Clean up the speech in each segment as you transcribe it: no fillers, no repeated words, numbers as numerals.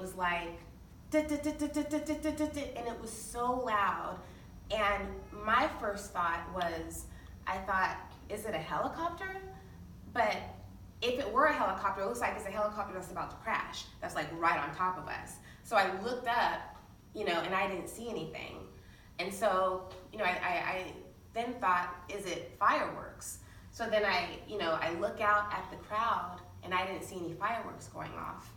was like, and it was so loud. And my first thought was, I thought, is it a helicopter? But if it were a helicopter, it looks like it's a helicopter that's about to crash. That's like right on top of us. So I looked up, and I didn't see anything. And so, I then thought, is it fireworks? So then I look out at the crowd and I didn't see any fireworks going off.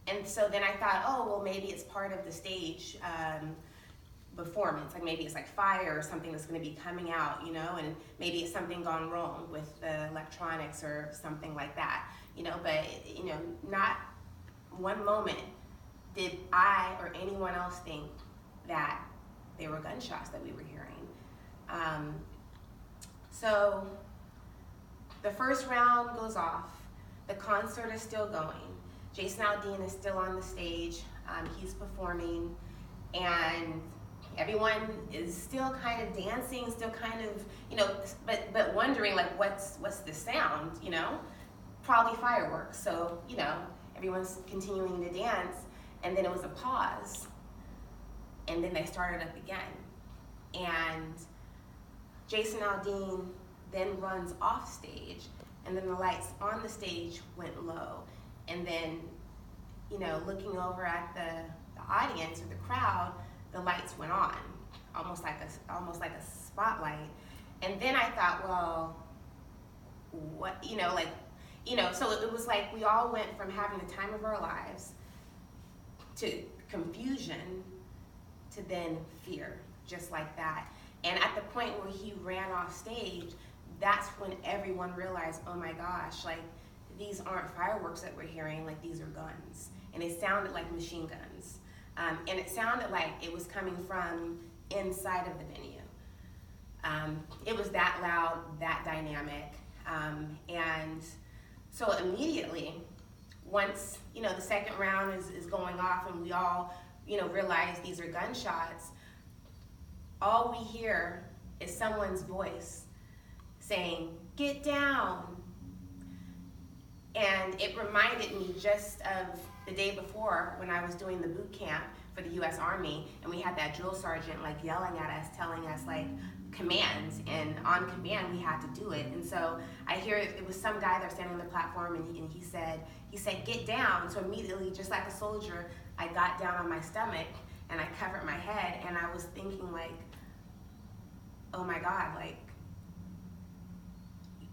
And so then I thought, oh, well, maybe it's part of the stage performance. Like maybe it's like fire or something that's going to be coming out, and maybe it's something gone wrong with the electronics or something like that, but, not one moment did I or anyone else think that there were gunshots that we were hearing. So the first round goes off. The concert is still going. Jason Aldean is still on the stage. He's performing, and everyone is still kind of dancing, still kind of, but wondering like, what's the sound, Probably fireworks. So, everyone's continuing to dance, and then it was a pause, and then they started up again. And Jason Aldean then runs off stage, and then the lights on the stage went low. And then, looking over at the audience or the crowd, the lights went on, almost like a spotlight. And then I thought, well, what, so it was like we all went from having the time of our lives to confusion to then fear, just like that. And at the point where he ran off stage, that's when everyone realized, oh my gosh, like these aren't fireworks that we're hearing, like these are guns. And it sounded like machine guns. And it sounded like it was coming from inside of the venue. It was that loud, that dynamic. And so immediately, once, the second round is going off and we all, realize these are gunshots, all we hear is someone's voice saying, "Get down." And it reminded me just of the day before when I was doing the boot camp for the U.S. Army, and we had that drill sergeant like yelling at us, telling us like commands, and on command we had to do it. And so I hear it was some guy there standing on the platform, and he said, "Get down." So immediately, just like a soldier, I got down on my stomach and I covered my head, and I was thinking like, oh my God, like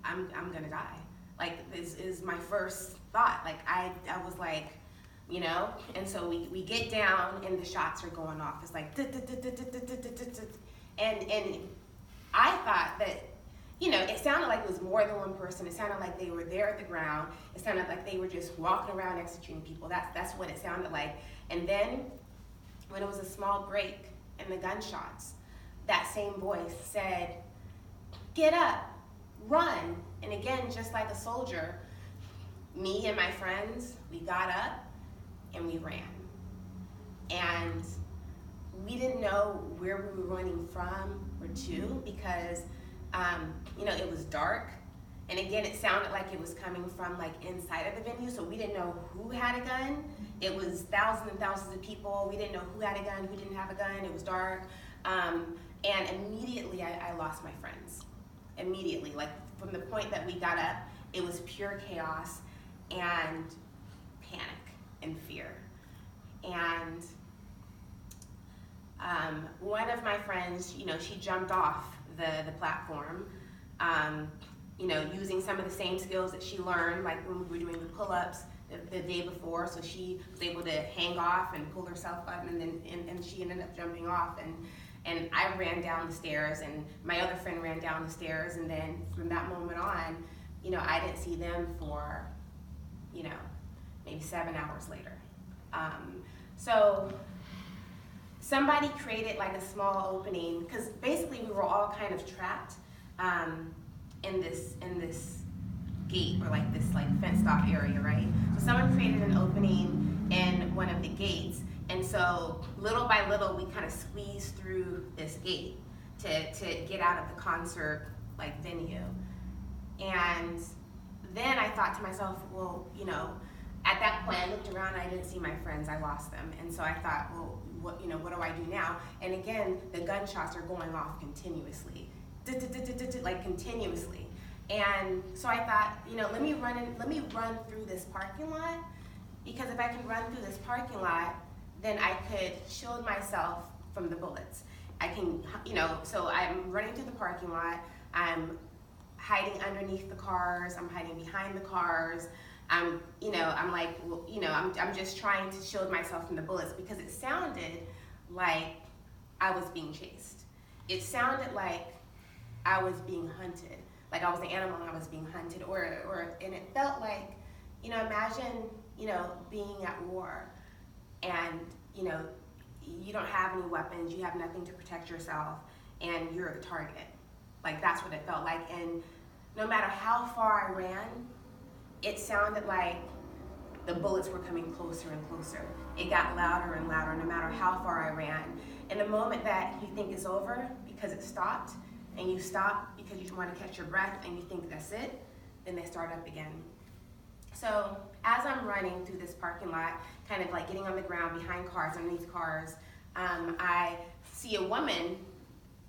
I'm gonna die. Like this is my first thought. Like I was like, and so we get down and the shots are going off. It's like, and I thought that, it sounded like it was more than one person. It sounded like they were there at the ground. It sounded like they were just walking around executing people. That's what it sounded like. And then when it was a small break in the gunshots, that same voice said, "Get up, run." And again, just like a soldier, me and my friends, we got up and we ran. And we didn't know where we were running from or to because, it was dark. And again, it sounded like it was coming from like inside of the venue, so we didn't know who had a gun. It was thousands and thousands of people. We didn't know who had a gun, who didn't have a gun. It was dark. And immediately I lost my friends. Immediately, like from the point that we got up, it was pure chaos and panic and fear. And one of my friends, she jumped off the platform, using some of the same skills that she learned, like when we were doing the pull-ups the day before. So she was able to hang off and pull herself up, and then and she ended up jumping off. And I ran down the stairs, and my other friend ran down the stairs, and then from that moment on, I didn't see them for, maybe 7 hours later. So somebody created like a small opening, because basically we were all kind of trapped in this gate, or like this like fenced off area, right? So someone created an opening in one of the gates, and so little by little we kind of squeezed through this gate to get out of the concert like venue. And then I thought to myself, well, at that point, I looked around and I didn't see my friends. I lost them. And so I thought, well, what do I do now? And again, the gunshots are going off continuously, like continuously. And so I thought, let me run through this parking lot, because if I can run through this parking lot, then I could shield myself from the bullets. I can, so I'm running through the parking lot. I'm hiding underneath the cars. I'm hiding behind the cars. I'm just trying to shield myself from the bullets, because it sounded like I was being chased. It sounded like I was being hunted, like I was the animal and I was being hunted, and it felt like, imagine, being at war and, you don't have any weapons, you have nothing to protect yourself, and you're the target. Like, that's what it felt like. And no matter how far I ran, it sounded like the bullets were coming closer and closer. It got louder and louder no matter how far I ran. And the moment that you think it's over because it stopped, and you stop because you want to catch your breath and you think that's it, then they start up again. So as I'm running through this parking lot, kind of like getting on the ground behind cars, underneath cars, I see a woman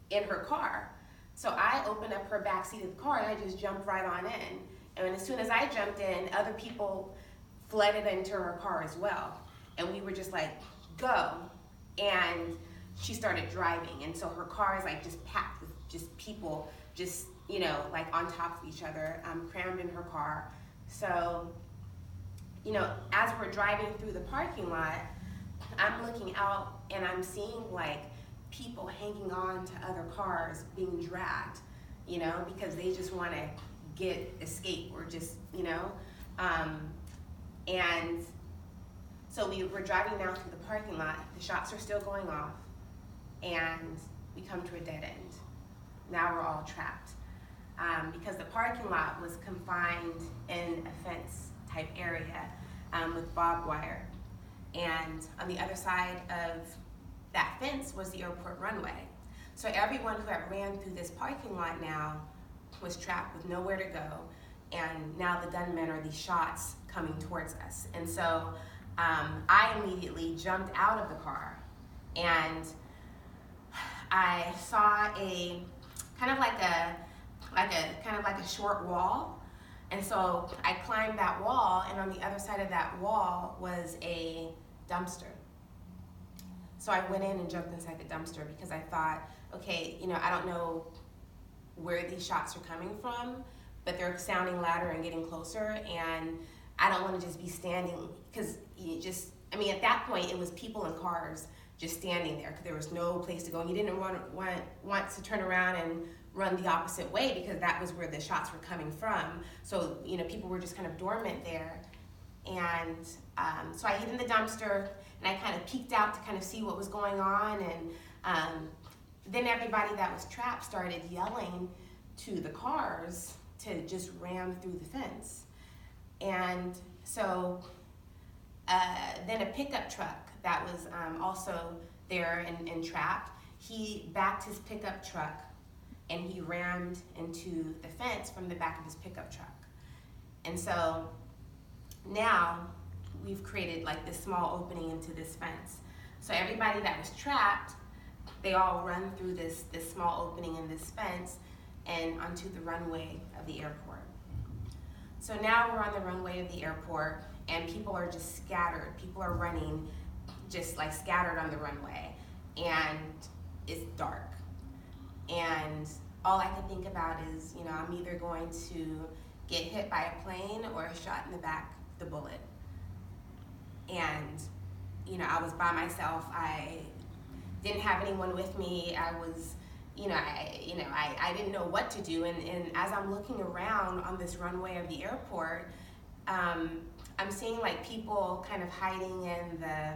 in her car. So I open up her back seat of the car and I just jumped right on in. And as soon as I jumped in, other people flooded into her car as well. And we were just like, go. And she started driving. And so her car is like just packed with just people, just, like on top of each other, crammed in her car. So, as we're driving through the parking lot, I'm looking out and I'm seeing like people hanging on to other cars being dragged, because they just want to escape or just, and so we're driving down through the parking lot. The shots are still going off, and we come to a dead end. Now we're all trapped, because the parking lot was confined in a fence type area with barbed wire, and on the other side of that fence was the airport runway. So everyone who had ran through this parking lot now was trapped with nowhere to go, and now the gunmen are these shots coming towards us. And so I immediately jumped out of the car, and I saw a kind of like a short wall. And so I climbed that wall, and on the other side of that wall was a dumpster. So I went in and jumped inside the dumpster, because I thought, okay, I don't know where these shots are coming from, but they're sounding louder and getting closer, and I don't want to just be standing, because at that point it was people in cars just standing there, because there was no place to go, and you didn't want to turn around and run the opposite way, because that was where the shots were coming from. So people were just kind of dormant there. And so I hid in the dumpster, and I kind of peeked out to kind of see what was going on, and then everybody that was trapped started yelling to the cars to just ram through the fence. And so then a pickup truck that was also there and trapped, he backed his pickup truck and he rammed into the fence from the back of his pickup truck. And so now we've created like this small opening into this fence. So everybody that was trapped, they all run through this small opening in this fence and onto the runway of the airport. So now we're on the runway of the airport, and people are just scattered. People are running just like scattered on the runway, and it's dark. And all I could think about is, I'm either going to get hit by a plane or a shot in the back, the bullet. And, I was by myself. I didn't have anyone with me. I was, I didn't know what to do. And as I'm looking around on this runway of the airport, I'm seeing like people kind of hiding in the,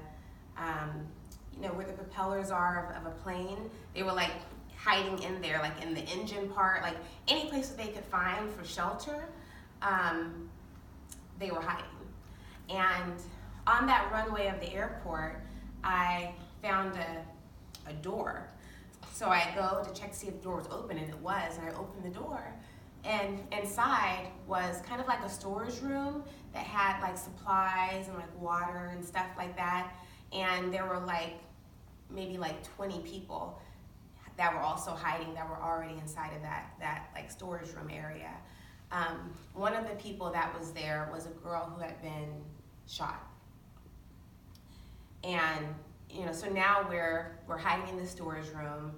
where the propellers are of a plane. They were like hiding in there, like in the engine part, like any place that they could find for shelter, they were hiding. And on that runway of the airport, I found a door. So I go to check to see if the door was open, and it was, and I opened the door, And inside was kind of like a storage room that had like supplies and like water and stuff like that. And there were like maybe like 20 people that were also hiding, that were already inside of that like storage room area. One of the people that was there was a girl who had been shot. And so now we're hiding in the storage room,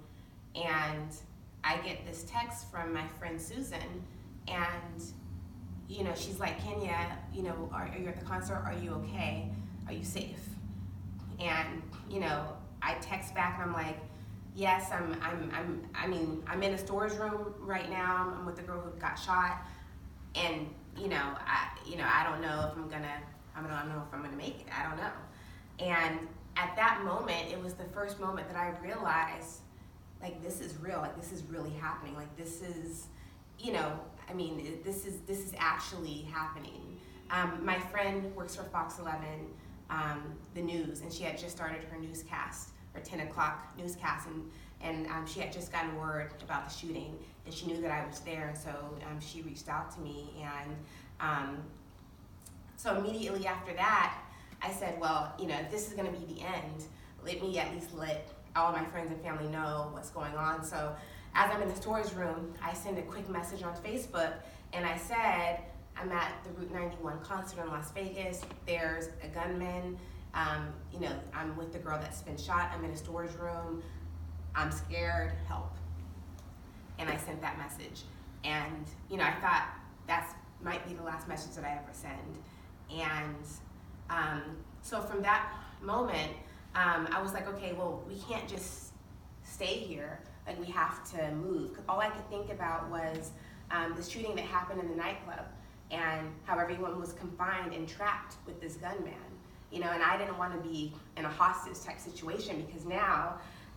and I get this text from my friend Susan, and she's like, Kinya, are you at the concert? Are you okay? Are you safe? And I text back and I'm like, yes, I'm in a storage room right now. I'm with the girl who got shot, and I don't know if I don't know if I'm gonna make it. I don't know. And at that moment, it was the first moment that I realized, like, this is real. Like, this is really happening. Like, this is, this is actually happening. My friend works for Fox 11, the news, and she had just started her newscast, her 10 o'clock newscast, and she had just gotten word about the shooting, and she knew that I was there, and so she reached out to me, and so immediately after that, I said, well, if this is gonna be the end, let me at least let all my friends and family know what's going on. So as I'm in the storage room, I send a quick message on Facebook, and I said, I'm at the Route 91 concert in Las Vegas. There's a gunman. I'm with the girl that's been shot. I'm in a storage room. I'm scared, help. And I sent that message. And, I thought that might be the last message that I ever send. And so from that moment, I was like, okay, well, we can't just stay here. Like, we have to move. 'Cause all I could think about was the shooting that happened in the nightclub, and how everyone was confined and trapped with this gunman. And I didn't want to be in a hostage type situation, because now